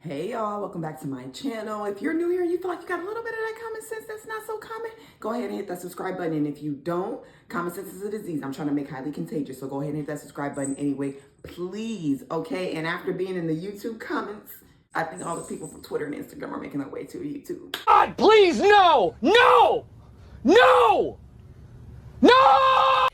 Hey y'all, welcome back to my channel. If you're new here and you feel like you got a little bit of that common sense that's not so common, go ahead and hit that subscribe button. And if you don't, common sense is a disease I'm trying to make highly contagious. So go ahead and hit that subscribe button anyway, please. Okay, and after being in the YouTube comments, I think all the people from Twitter and Instagram are making their way to YouTube. God, please, no! No! No! No!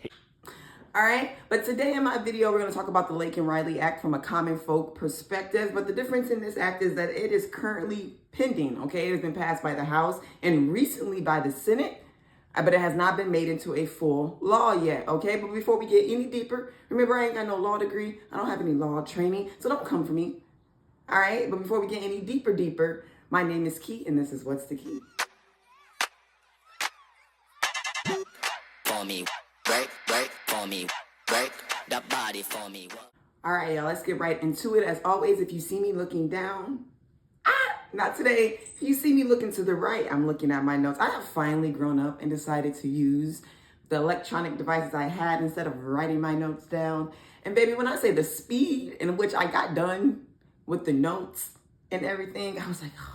All right, but today in my video, we're going to talk about the Laken Riley Act from a common folk perspective. But the difference in this act is that it is currently pending, okay? It has been passed by the House and recently by the Senate, but it has not been made into a full law yet, okay? But before we get any deeper, remember I ain't got no law degree. I don't have any law training, so don't come for me, all right? But before we get any deeper, my name is Key, and this is What's the Key? For me, break, for me, break the body for me. All right, y'all, let's get right into it. As always, if you see me looking down, not today. If you see me looking to the right, I'm looking at my notes. I have finally grown up and decided to use the electronic devices I had instead of writing my notes down. And baby, when I say the speed in which I got done with the notes and everything, I was like, oh,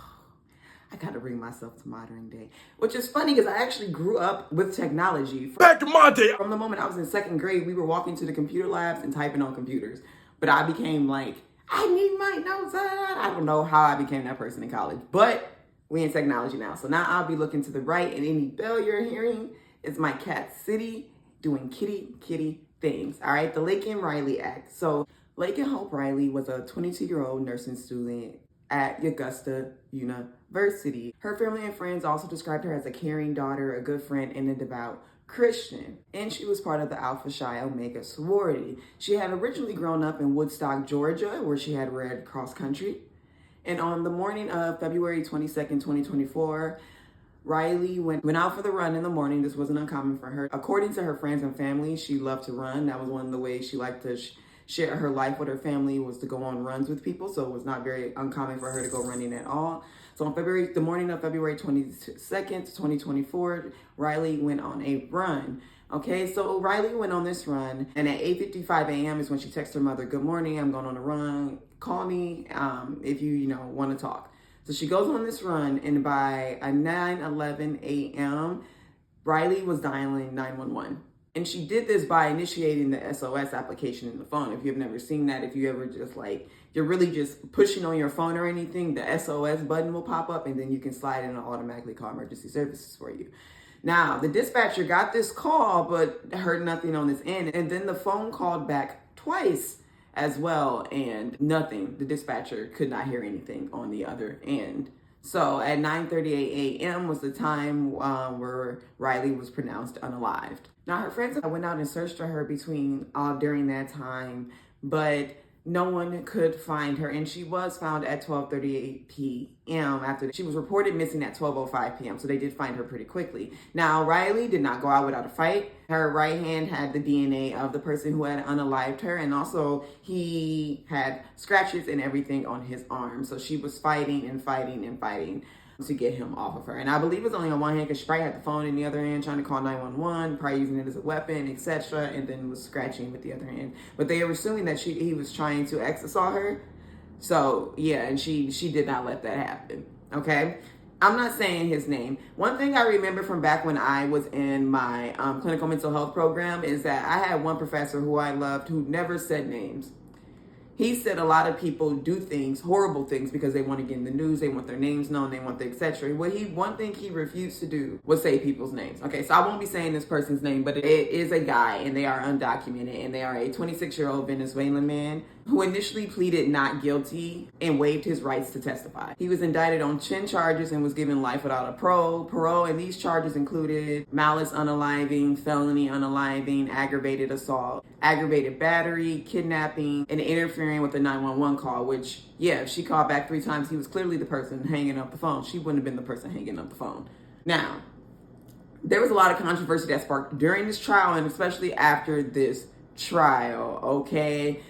I gotta bring myself to modern day. Which is funny because I actually grew up with technology. Back to my day! From the moment I was in second grade, we were walking to the computer labs and typing on computers. But I became like, I need my notes. I don't know how I became that person in college, but we in technology now. So now I'll be looking to the right, and any bell you're hearing is my cat City doing kitty things. All right, the Laken Riley Act. So Laken Hope Riley was a 22-year-old nursing student at Augusta University. Her family and friends also described her as a caring daughter, a good friend, and a devout Christian. And she was part of the Alpha Chi Omega sorority. She had originally grown up in Woodstock, Georgia, where she had read cross country. And on the morning of February 22nd, 2024, Riley went out for the run in the morning. This wasn't uncommon for her. According to her friends and family, she loved to run. That was one of the ways she liked to share her life with her family, was to go on runs with people. So it was not very uncommon for her to go running at all. So on the morning of February 22nd, 2024, Riley went on a run. Okay, so Riley went on this run, and at 8:55 a.m. is when she texted her mother, "Good morning, I'm going on a run. Call me if you want to talk." So she goes on this run, and by 9:11 a.m., Riley was dialing 911. And she did this by initiating the SOS application in the phone. If you've never seen that, if you ever just you're really just pushing on your phone or anything, the SOS button will pop up and then you can slide in and automatically call emergency services for you. Now, the dispatcher got this call, but heard nothing on this end. And then the phone called back twice as well, and nothing. The dispatcher could not hear anything on the other end. So at 9:38 a.m. was the time where Riley was pronounced unalived. Now her friends went out and searched for her during that time, but no one could find her, and she was found at 12:38 p.m. after she was reported missing at 12:05 p.m. So they did find her pretty quickly. Now Riley did not go out without a fight. Her right hand had the DNA of the person who had unalived her, and also he had scratches and everything on his arm. So she was fighting to get him off of her. And I believe it was only on one hand because she probably had the phone in the other hand trying to call 911, probably using it as a weapon, etc., and then was scratching with the other hand. But they were assuming that he was trying to assault her. So yeah, and she did not let that happen. Okay, I'm not saying his name. One thing I remember from back when I was in my clinical mental health program is that I had one professor who I loved who never said names. He said a lot of people do things, horrible things, because they want to get in the news, they want their names known, they want the etc. One thing he refused to do was say people's names. Okay, so I won't be saying this person's name, but it is a guy, and they are undocumented, and they are a 26-year-old Venezuelan man who initially pleaded not guilty and waived his rights to testify. He was indicted on 10 charges and was given life without a parole, and these charges included malice unaliving, felony unaliving, aggravated assault, aggravated battery, kidnapping, and interfering with the 911 call, which, yeah, if she called back 3 times, he was clearly the person hanging up the phone. She wouldn't have been the person hanging up the phone. Now, there was a lot of controversy that sparked during this trial, and especially after this trial, okay?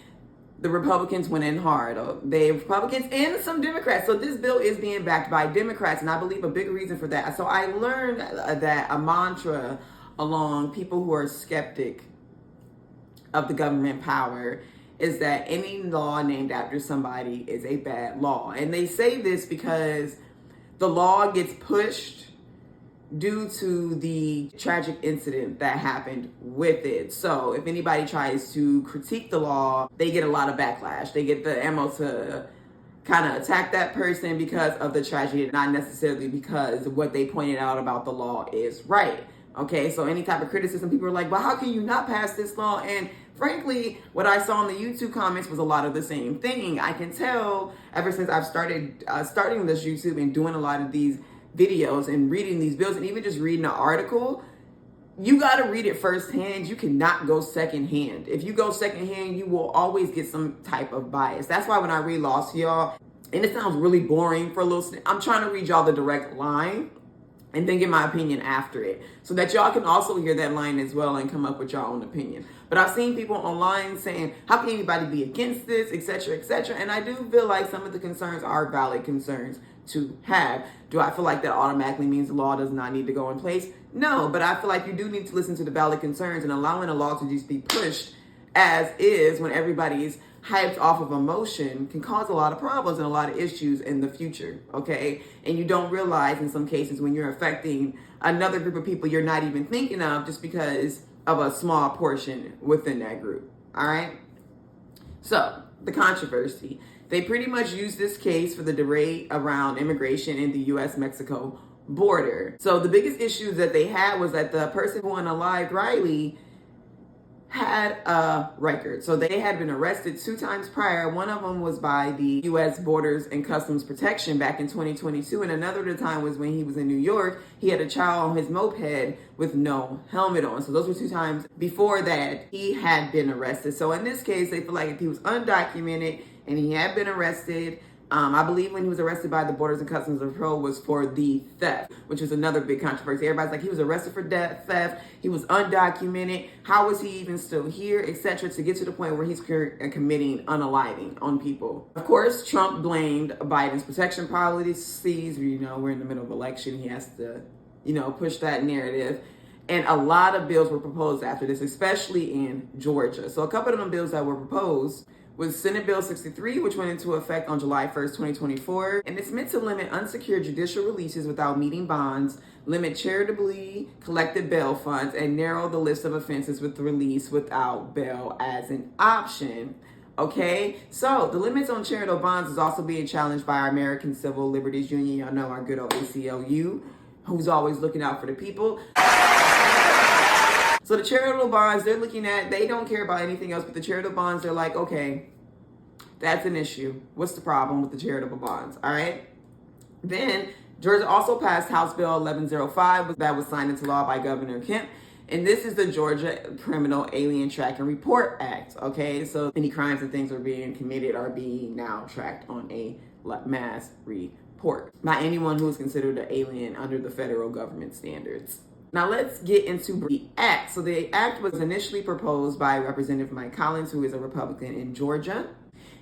The Republicans went in hard. The Republicans and some Democrats. So this bill is being backed by Democrats, and I believe a big reason for that. So I learned that a mantra along people who are skeptic of the government power is that any law named after somebody is a bad law. And they say this because the law gets pushed due to the tragic incident that happened with it. So if anybody tries to critique the law, they get a lot of backlash. They get the ammo to kind of attack that person because of the tragedy, not necessarily because what they pointed out about the law is right. Okay, so any type of criticism, people are like, well, how can you not pass this law? And frankly, what I saw in the YouTube comments was a lot of the same thing. I can tell ever since I've started starting this YouTube and doing a lot of these videos and reading these bills and even just reading an article, you got to read it firsthand. You cannot go secondhand. If you go secondhand, you will always get some type of bias. That's why when I read laws to y'all, and it sounds really boring for a little snip, I'm trying to read y'all the direct line and then get my opinion after it, so that y'all can also hear that line as well and come up with your own opinion. But I've seen people online saying, how can anybody be against this, etc., etc. And I do feel like some of the concerns are valid concerns to have. Do I feel like that automatically means the law does not need to go in place? No, but I feel like you do need to listen to the valid concerns, and allowing a law to just be pushed as is when everybody's hyped off of emotion can cause a lot of problems and a lot of issues in the future, okay? And you don't realize in some cases when you're affecting another group of people you're not even thinking of just because of a small portion within that group, all right? So, the controversy. They pretty much used this case for the debate around immigration in the U.S.-Mexico border. So the biggest issue that they had was that the person who unalived Riley had a record. So they had been arrested 2 times prior. One of them was by the U.S. Borders and Customs Protection back in 2022. And another time was when he was in New York. He had a child on his moped with no helmet on. So those were 2 times before that he had been arrested. So in this case, they feel like if he was undocumented and he had been arrested, I believe when he was arrested by the Borders and Customs Patrol was for the theft, which was another big controversy. Everybody's like, he was arrested for theft, he was undocumented, how was he even still here, etc., to get to the point where he's committing unaliving on people. Of course, Trump blamed Biden's protection policies. You know, we're in the middle of election. He has to, push that narrative. And a lot of bills were proposed after this, especially in Georgia. So a couple of them bills that were proposed was Senate Bill 63, which went into effect on July 1st, 2024. And it's meant to limit unsecured judicial releases without meeting bonds, limit charitably collected bail funds, and narrow the list of offenses with release without bail as an option. Okay, so the limits on charitable bonds is also being challenged by our American Civil Liberties Union. Y'all know our good old ACLU, who's always looking out for the people. So the charitable bonds they're looking at, they don't care about anything else, but the charitable bonds, they're like, okay, that's an issue. What's the problem with the charitable bonds? All right. Then Georgia also passed House Bill 1105 that was signed into law by Governor Kemp. And this is the Georgia Criminal Alien Track and Report Act. Okay. So any crimes and things are being committed are being now tracked on a mass report by anyone who is considered an alien under the federal government standards. Now let's get into the act. So the act was initially proposed by Representative Mike Collins, who is a Republican in Georgia.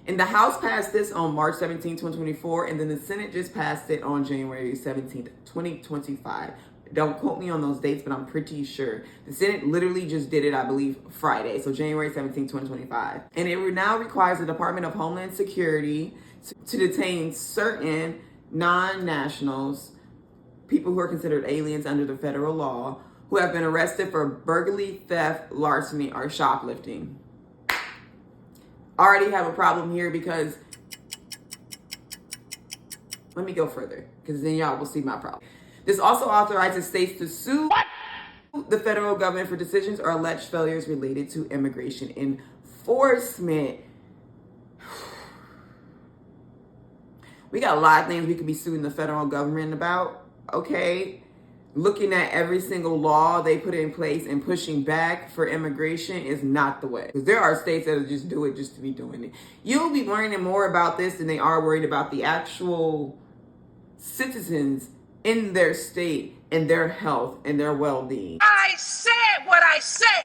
And the House passed this on March 17, 2024, and then the Senate just passed it on January 17th, 2025. Don't quote me on those dates, but I'm pretty sure. The Senate literally just did it, I believe, Friday, so January 17, 2025. And it now requires the Department of Homeland Security to detain certain non-nationals, people who are considered aliens under the federal law, who have been arrested for burglary, theft, larceny, or shoplifting. Already have a problem here because, let me go further, because then y'all will see my problem. This also authorizes states to sue the federal government for decisions or alleged failures related to immigration enforcement. We got a lot of things we could be suing the federal government about, okay? Looking at every single law they put in place and pushing back for immigration is not the way. Because there are states that just do it just to be doing it. You'll be learning more about this than they are worried about the actual citizens in their state and their health and their well-being. I said what I said.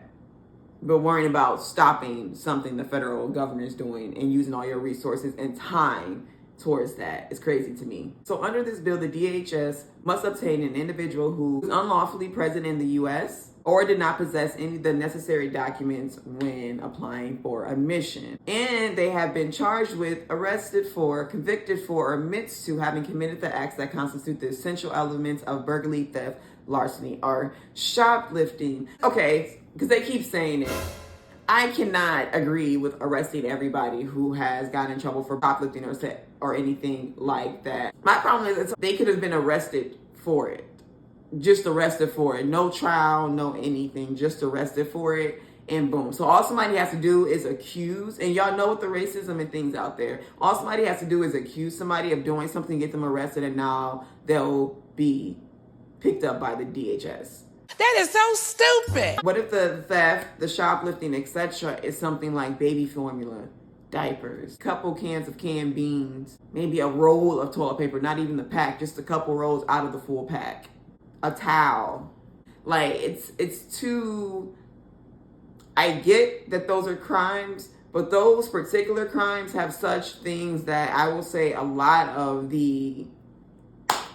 But worrying about stopping something the federal government is doing and using all your resources and time towards that. It's crazy to me. So under this bill, the DHS must obtain an individual who is unlawfully present in the U.S. or did not possess any of the necessary documents when applying for admission. And they have been charged with, arrested for, convicted for, or admits to having committed the acts that constitute the essential elements of burglary, theft, larceny, or shoplifting. Okay, because they keep saying it. I cannot agree with arresting everybody who has gotten in trouble for shoplifting or anything like that. My problem is they could have been arrested for it. Just arrested for it. No trial, no anything. Just arrested for it, and boom. So all somebody has to do is accuse, and y'all know what the racism and things out there. All somebody has to do is accuse somebody of doing something, get them arrested, and now they'll be picked up by the DHS. That is so stupid. What if the theft, the shoplifting, etc. is something like baby formula, diapers, couple cans of canned beans, maybe a roll of toilet paper, not even the pack, just a couple rolls out of the full pack, a towel. Like, it's too... I get that those are crimes, but those particular crimes have such things that I will say a lot of the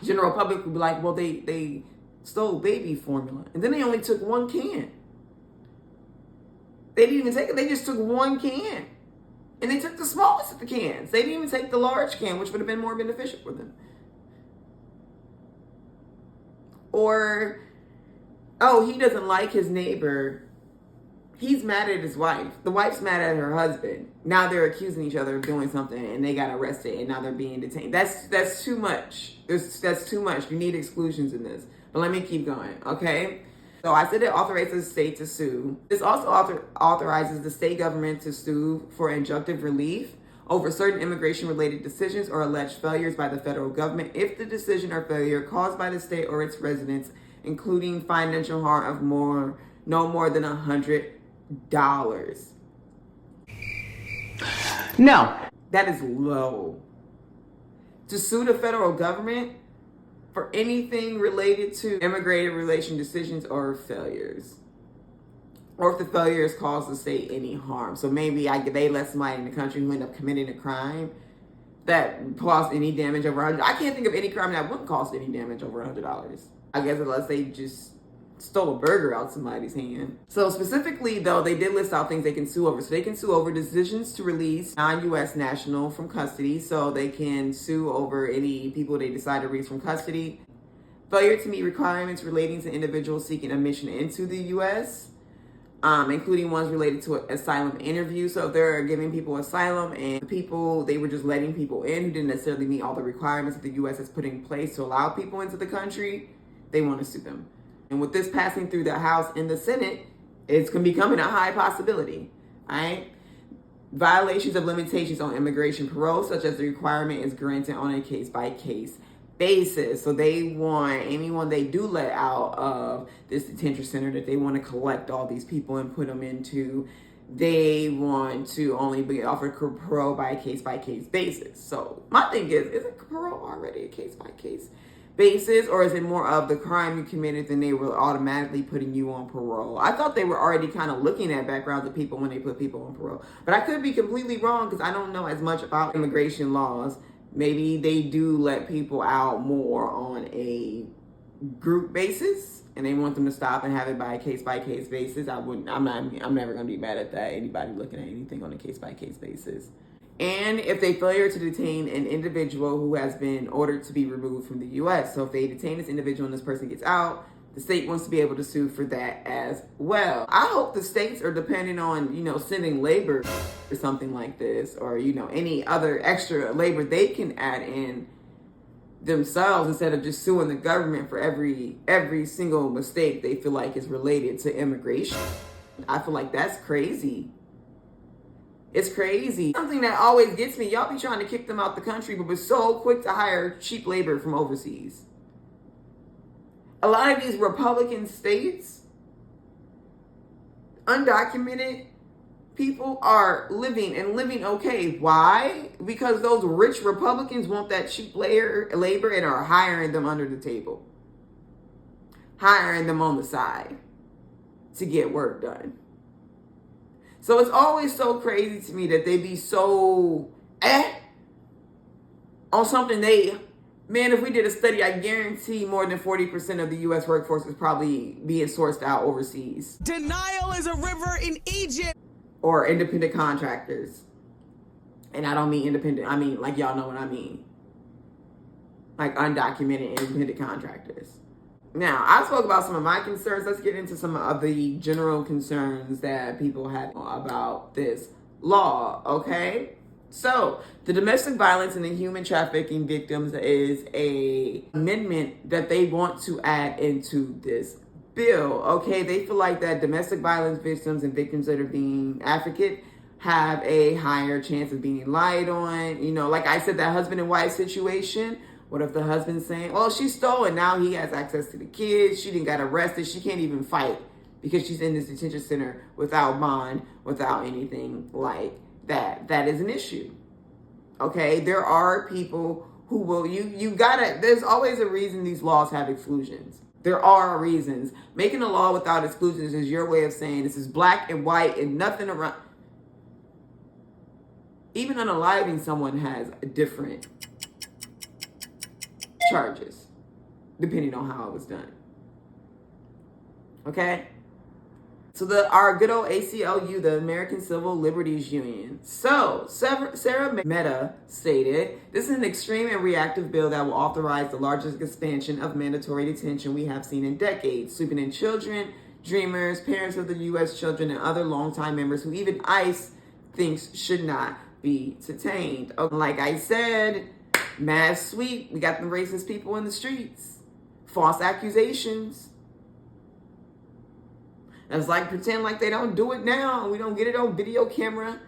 general public would be like, well, they stole baby formula, and then they only took one can. They didn't even take it. They just took one can, and they took the smallest of the cans. They didn't even take the large can, which would have been more beneficial for them. Or, oh, he doesn't like his neighbor. He's mad at his wife. The wife's mad at her husband. Now they're accusing each other of doing something, and they got arrested, and now they're being detained. That's too much. That's too much. You need exclusions in this. But let me keep going, okay? So I said it authorizes the state to sue. This also authorizes the state government to sue for injunctive relief over certain immigration-related decisions or alleged failures by the federal government if the decision or failure caused by the state or its residents, including financial harm of no more than $100. No. That is low. To sue the federal government for anything related to immigrated relation decisions or failures. Or if the failures cause the state any harm. So maybe they let somebody in the country who end up committing a crime that caused any damage over $100. I can't think of any crime that wouldn't cost any damage over $100. I guess unless they just stole a burger out somebody's hand. So specifically though, they did list out things they can sue over. So they can sue over decisions to release non-U.S. national from custody. So they can sue over any people they decide to release from custody. Failure to meet requirements relating to individuals seeking admission into the U.S., including ones related to asylum interviews. So if they're giving people asylum and they were just letting people in who didn't necessarily meet all the requirements that the U.S. has put in place to allow people into the country, they want to sue them. And with this passing through the House and the Senate, it's becoming a high possibility, all right? Violations of limitations on immigration parole, such as the requirement is granted on a case-by-case basis. So they want anyone they do let out of this detention center that they want to collect all these people and put them into, they want to only be offered parole by a case-by-case basis. So my thing is it parole already a case-by-case basis, or is it more of the crime you committed than they were automatically putting you on parole? I thought they were already kind of looking at backgrounds of people when they put people on parole, but I could be completely wrong because I don't know as much about immigration laws. Maybe they do let people out more on a group basis and they want them to stop and have it by a case-by-case basis. I'm never going to be mad at that, anybody looking at anything on a case-by-case basis. And if they failure to detain an individual who has been ordered to be removed from the U.S. So if they detain this individual and this person gets out, the state wants to be able to sue for that as well. I hope the states are depending on, sending labor or something like this, or, any other extra labor they can add in themselves instead of just suing the government for every single mistake they feel like is related to immigration. I feel like that's crazy. It's crazy. Something that always gets me, y'all be trying to kick them out the country, but we're so quick to hire cheap labor from overseas. A lot of these Republican states, undocumented people are living okay. Why? Because those rich Republicans want that cheap labor and are hiring them under the table. Hiring them on the side to get work done. So it's always so crazy to me that they be so on something man, if we did a study, I guarantee more than 40% of the U.S. workforce is probably being sourced out overseas. Denial is a river in Egypt. Or independent contractors. And I don't mean independent, I mean, like, y'all know what I mean. Like undocumented independent contractors. Now, I spoke about some of my concerns. Let's get into some of the general concerns that people have about this law, okay? So, the domestic violence and the human trafficking victims is a amendment that they want to add into this bill, okay? They feel like that domestic violence victims and victims that are being advocate have a higher chance of being lied on. You know, like I said, that husband and wife situation. What if the husband's saying, oh, she stole and now he has access to the kids. She didn't got arrested. She can't even fight because she's in this detention center without bond, without anything like that. That is an issue. Okay, there are people who will, there's always a reason these laws have exclusions. There are reasons. Making a law without exclusions is your way of saying this is black and white and nothing around. Even unaliving someone has a different charges, depending on how it was done. Okay? So our good old ACLU, the American Civil Liberties Union. So, Sarah Mehta stated, this is an extreme and reactive bill that will authorize the largest expansion of mandatory detention we have seen in decades, sweeping in children, dreamers, parents of the U.S. children, and other longtime members who even ICE thinks should not be detained. Like I said, mass sweep. We got the racist people in the streets. False accusations. That's like pretend like they don't do it now. We don't get it on video camera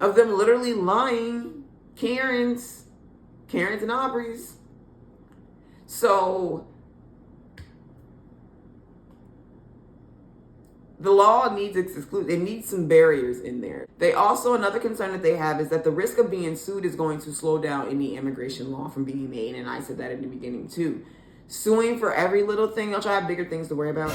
of them literally lying. Karens and Aubreys. So the law needs it needs some barriers in there. They also, another concern that they have is that the risk of being sued is going to slow down any immigration law from being made. And I said that in the beginning too. Suing for every little thing, don't y'all have bigger things to worry about?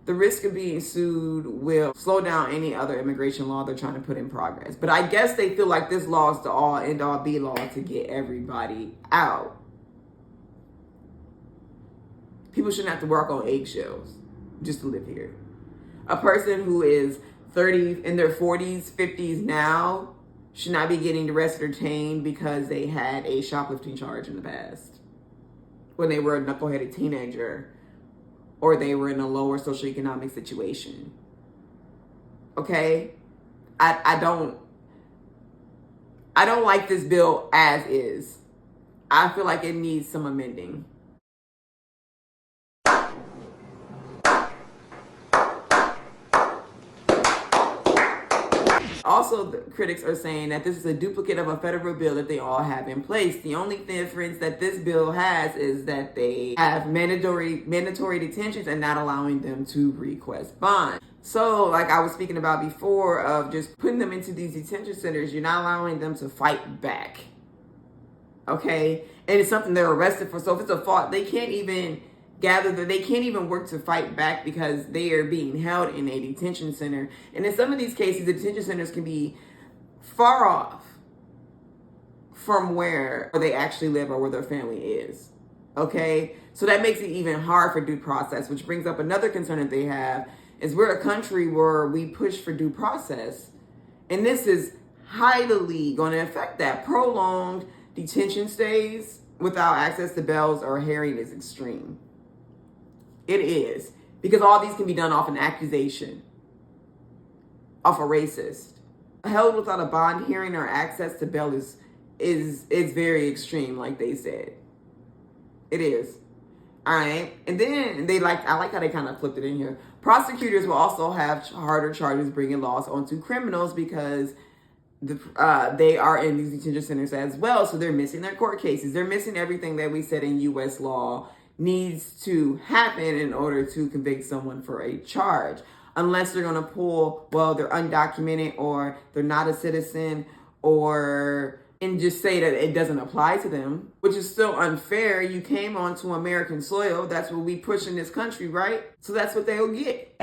The risk of being sued will slow down any other immigration law they're trying to put in progress. But I guess they feel like this law is the all end all be law to get everybody out. People shouldn't have to work on eggshells just to live here. A person who is 30, in their 40s, 50s now should not be getting arrested or detained because they had a shoplifting charge in the past. When they were a knuckleheaded teenager or they were in a lower socioeconomic situation. Okay? I don't like this bill as is. I feel like it needs some amending. Also, the critics are saying that this is a duplicate of a federal bill that they all have in place. The only difference that this bill has is that they have mandatory detentions and not allowing them to request bond. So, like I was speaking about before, of just putting them into these detention centers, you're not allowing them to fight back. Okay? And it's something they're arrested for. So if it's a fault, they can't even they can't even work to fight back because they are being held in a detention center. And in some of these cases, the detention centers can be far off from where they actually live or where their family is. Okay? So that makes it even hard for due process, which brings up another concern that they have, is we're a country where we push for due process. And this is highly going to affect that. Prolonged detention stays without access to bail or hearing is extreme. It is. Because all these can be done off an accusation. Off a racist. Held without a bond hearing or access to bail is very extreme, like they said. It is. Alright. And then I like how they kind of flipped it in here. Prosecutors will also have harder charges bringing laws onto criminals because they are in these detention centers as well. So they're missing their court cases. They're missing everything that we said in U.S. law needs to happen in order to convict someone for a charge. Unless they're going to pull, well, they're undocumented or they're not a citizen and just say that it doesn't apply to them, which is still unfair. You came onto American soil. That's what we push in this country, right? So that's what they'll get.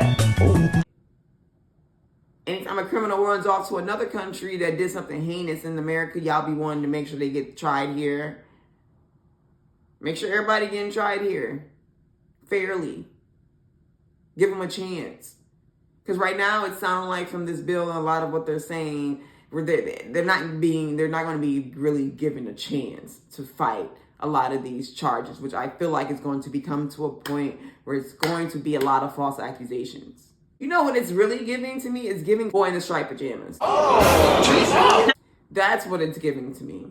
And anytime a criminal runs off to another country that did something heinous in America, y'all be wanting to make sure they get tried here. Make sure everybody getting tried here fairly. Give them a chance. Because right now it sounds like from this bill and a lot of what they're saying, they're not going to be really given a chance to fight a lot of these charges, which I feel like is going to become to a point where it's going to be a lot of false accusations. You know what it's really giving to me? It's giving boy in the striped pajamas. Oh, that's what it's giving to me.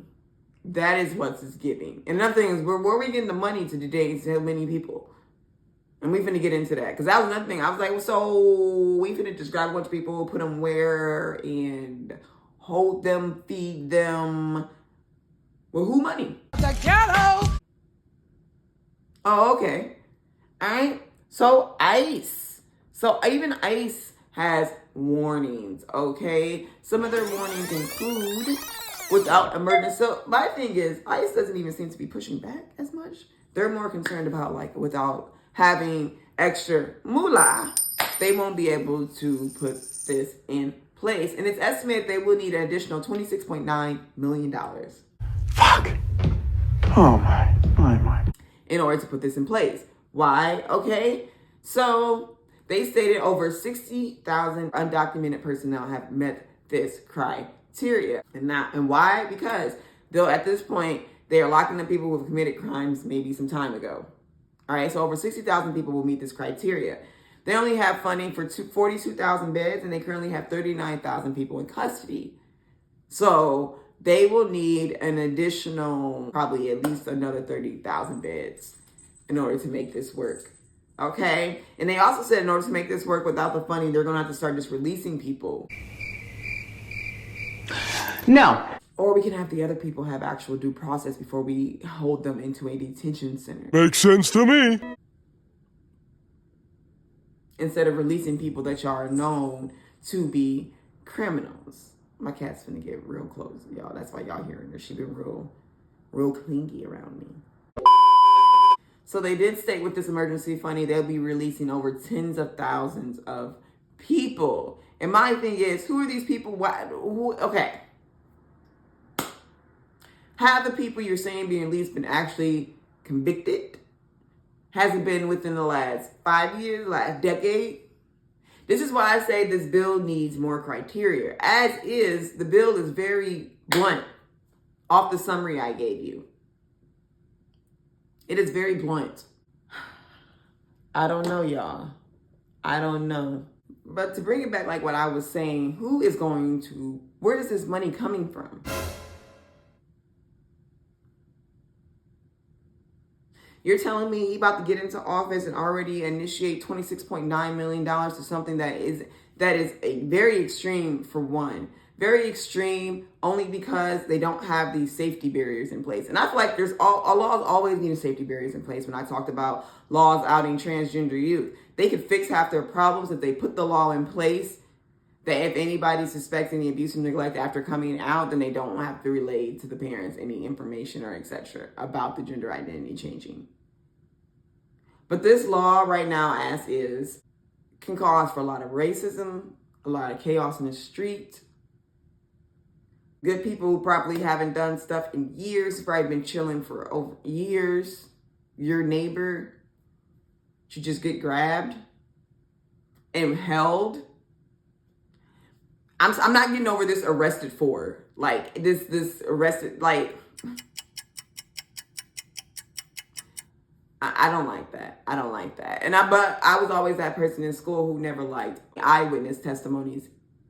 That is what it's giving. And another thing is, where are we getting the money to today so many people? And we finna get into that. Because that was another thing. I was like, well, so we finna just grab a bunch of people, put them where, and hold them, feed them. Well, who money? The ghetto. Oh, okay. All right. So ICE. So even ICE has warnings, okay? Some of their warnings include without emergency. So my thing is, ICE doesn't even seem to be pushing back as much. They're more concerned about like without having extra moolah, they won't be able to put this in place. And it's estimated they will need an additional $26.9 million. Fuck. Oh my. In order to put this in place. Why? Okay. So they stated over 60,000 undocumented personnel have met this criteria. And why? Because at this point, they are locking up people who have committed crimes maybe some time ago. All right, so over 60,000 people will meet this criteria. They only have funding for 42,000 beds, and they currently have 39,000 people in custody. So they will need an additional, probably at least another 30,000 beds in order to make this work. Okay? And they also said in order to make this work without the funding, they're going to have to start just releasing people. No. Or we can have the other people have actual due process before we hold them into a detention center. Makes sense to me. Instead of releasing people that y'all are known to be criminals. My cat's finna get real close, y'all. That's why y'all hearing her. She been real clingy around me. So they did state with this emergency funding, they'll be releasing over tens of thousands of people. And my thing is, who are these people? Okay. Have the people you're saying being released been actually convicted? Has it been within the last 5 years, last decade? This is why I say this bill needs more criteria. As is, the bill is very blunt off the summary I gave you. It is very blunt. I don't know, y'all. I don't know. But to bring it back like what I was saying, where is this money coming from? You're telling me he about to get into office and already initiate $26.9 million to something that is a very extreme for one. Very extreme only because they don't have these safety barriers in place. And I feel like laws always need safety barriers in place. When I talked about laws outing transgender youth, they could fix half their problems if they put the law in place that if anybody suspects any abuse or neglect after coming out, then they don't have to relay to the parents any information or etc. about the gender identity changing. But this law right now, as is, can cause for a lot of racism, a lot of chaos in the street. Good people who probably haven't done stuff in years, probably been chilling for over years. Your neighbor should just get grabbed and held. I'm not getting over this arrested for. Like, this arrested, like, I don't like that. I don't like that. But I was always that person in school who never liked eyewitness testimonies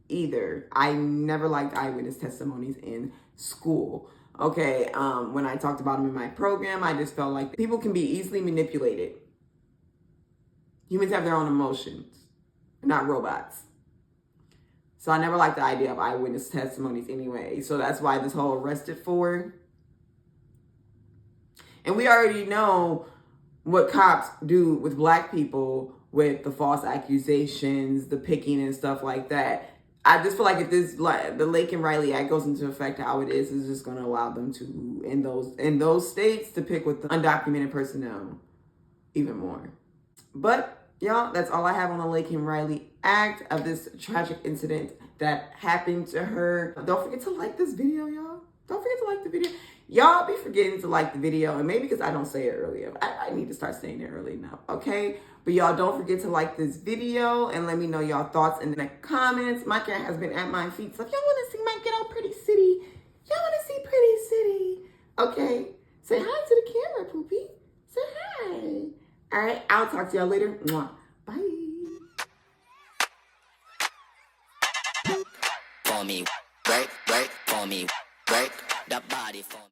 either. I never liked eyewitness testimonies in school. Okay, when I talked about them in my program, I just felt like people can be easily manipulated. Humans have their own emotions, not robots. So I never liked the idea of eyewitness testimonies anyway. So that's why this whole arrested for. And we already know what cops do with black people with the false accusations, the picking and stuff like that. I just feel like if the Laken Riley Act goes into effect how it is just going to allow them to, in those states, to pick with the undocumented personnel even more. But Y'all, that's all I have on the Laken Riley act of this tragic incident that happened to her. Don't forget to like this video, y'all. Don't forget to like the video. Y'all be forgetting to like the video, and maybe because I don't say it earlier. I need to start saying it early now, okay? But y'all don't forget to like this video and let me know y'all thoughts in the comments. My cat has been at my feet, so if y'all want to see my ghetto pretty city, y'all want to see pretty city, okay? Say hi to the camera, Poopy. Say hi. All right, I'll talk to y'all later. Mwah. Bye. For me, break, break, for me, break the body for me.